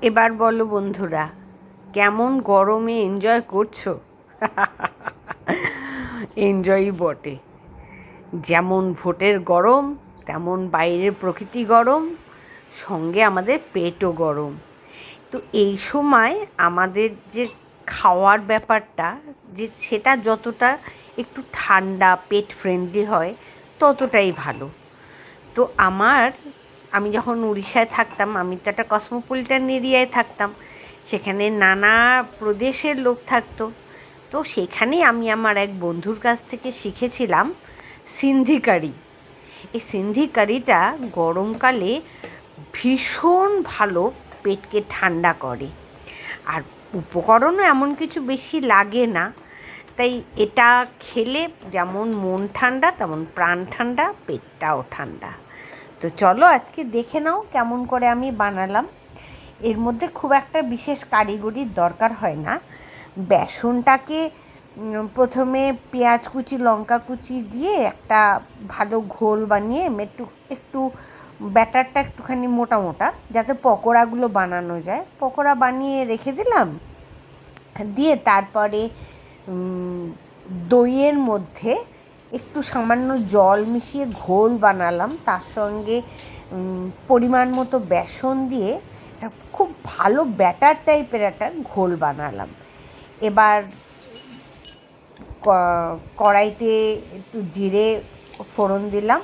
এবার বলো বন্ধুরা, কেমন গরমে এনজয় করছো? এনজয়ই বটে। যেমন ভোটের গরম, তেমন বাইরের প্রকৃতি গরম, সঙ্গে আমাদের পেটও গরম। তো এই সময় আমাদের যে খাওয়ার ব্যাপারটা, যে সেটা যতটা একটু ঠান্ডা পেট ফ্রেন্ডলি হয় ততটাই ভালো। তো আমি যখন উড়িষ্যায় থাকতাম, আমি তো একটা কসমোপলিটান এরিয়ায় থাকতাম, সেখানে নানা প্রদেশের লোক থাকতো। তো সেখানে আমি আমার এক বন্ধুর কাছ থেকে শিখেছিলাম সিন্ধি কারি। এই সিন্ধি কারিটা গরমকালে ভীষণ ভালো পেটকে ঠান্ডা করে, আর উপকরণও এমন কিছু বেশি লাগে না। তাই এটা খেলে যেমন মন ঠান্ডা তেমন প্রাণ ঠান্ডা, পেটটাও ঠান্ডা। তো চলো আজকে দেখে নাও কেমন করে আমি বানালাম। এর মধ্যে খুব একটা বিশেষ কারিগরির দরকার হয় না। বেসনটাকে প্রথমে পেঁয়াজ কুচি লঙ্কা কুচি দিয়ে একটা ভালো ঘোল বানিয়ে একটু ব্যাটারটা একটুখানি মোটা মোটা, যাতে পকোড়াগুলো বানানো যায়, পকোড়া বানিয়ে রেখে দিলাম। দিয়ে তারপরে দইয়ের মধ্যে একটু সামান্য জল মিশিয়ে ঘোল বানালাম, তার সঙ্গে পরিমাণ মতো বেসন দিয়ে একটা খুব ভালো ব্যাটার টাইপের একটা ঘোল বানালাম। এবার কড়াইতে একটু জিরে ফোড়ন দিলাম,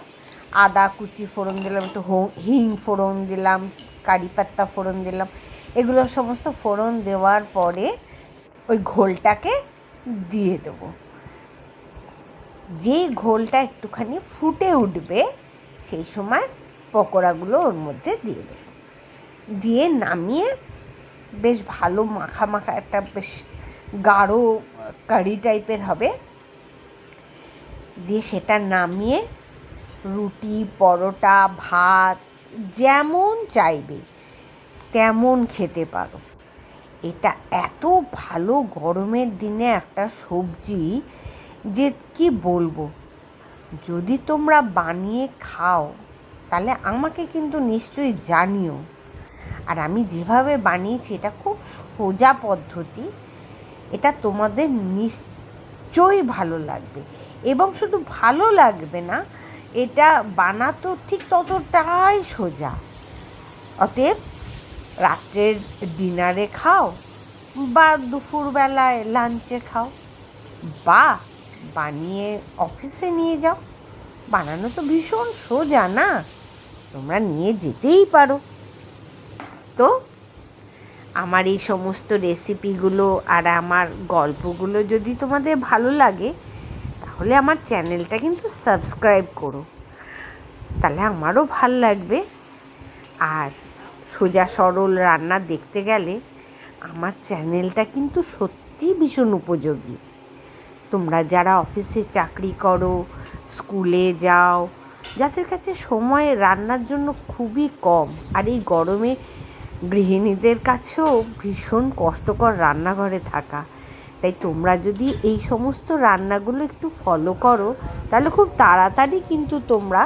আদা কুচি ফোড়ন দিলাম, একটু হিং ফোড়ন দিলাম, কারি পাত্তা ফোড়ন দিলাম। এগুলো সমস্ত ফোড়ন দেওয়ার পরে ওই ঘোলটাকে দিয়ে দেবো। যেই ঘোলটা একটুখানি ফুটে উঠবে সেই সময় পকোড়াগুলো ওর মধ্যে দিয়ে দেবো। দিয়ে নামিয়ে বেশ ভালো মাখা মাখা একটা বেশ গাঢ় কারি টাইপের হবে। দিয়ে সেটা নামিয়ে রুটি, পরোটা, ভাত যেমন চাইবে তেমন খেতে পারো। এটা এত ভালো গরমের দিনে একটা সবজি যে কি বলবো। যদি তোমরা বানিয়ে খাও তাহলে আমাকে কিন্তু নিশ্চয়ই জানিও। আর আমি যেভাবে বানিয়েছি এটা খুব সোজা পদ্ধতি, এটা তোমাদের নিশ্চয়ই ভালো লাগবে। এবং শুধু ভালো লাগবে না, এটা বানাতেও ঠিক ততটাই সোজা। অতএব রাত্রের ডিনারে খাও বা দুপুরবেলায় লাঞ্চে খাও বা বানিয়ে অফিসে নিয়ে যাও। বানানো তো ভীষণ সোজা না, তোমরা নিয়ে যেতেই পারো। তো আমার এই সমস্ত রেসিপিগুলো আর আমার গল্পগুলো যদি তোমাদের ভালো লাগে তাহলে আমার চ্যানেলটা কিন্তু সাবস্ক্রাইব করো, তাহলে আমারও ভাল লাগবে। আর সোজা সরল রান্না দেখতে গেলে আমার চ্যানেলটা কিন্তু সত্যিই ভীষণ উপযোগী। তোমরা যারা অফিসে চাকরি করো, স্কুলে যাও, যাদের কাছে সময় রান্নার জন্য খুবই কম, আর এই গরমে গৃহিণীদের কাছেও ভীষণ কষ্টকর রান্নাঘরে থাকা, তাই তোমরা যদি এই সমস্ত রান্নাগুলো একটু ফলো করো তাহলে খুব তাড়াতাড়ি কিন্তু তোমরা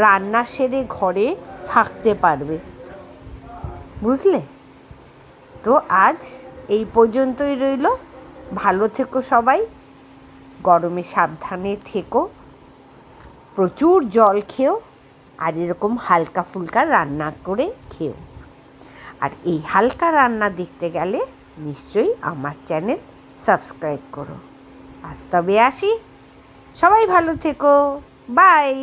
রান্না সেরে ঘরে থাকতে পারবে, বুঝলে? তো আজ এই পর্যন্তই রইল। ভালো থেকো সবাই, গরমে সাবধানে থেকো, প্রচুর জল খেও, আর এরকম হালকা ফুলকা রান্না করে খেও। আর এই হালকা রান্না দেখতে গেলে নিশ্চয়ই আমার চ্যানেল সাবস্ক্রাইব করো। আজ তবে আসি, সবাই ভালো থেকো, বাই।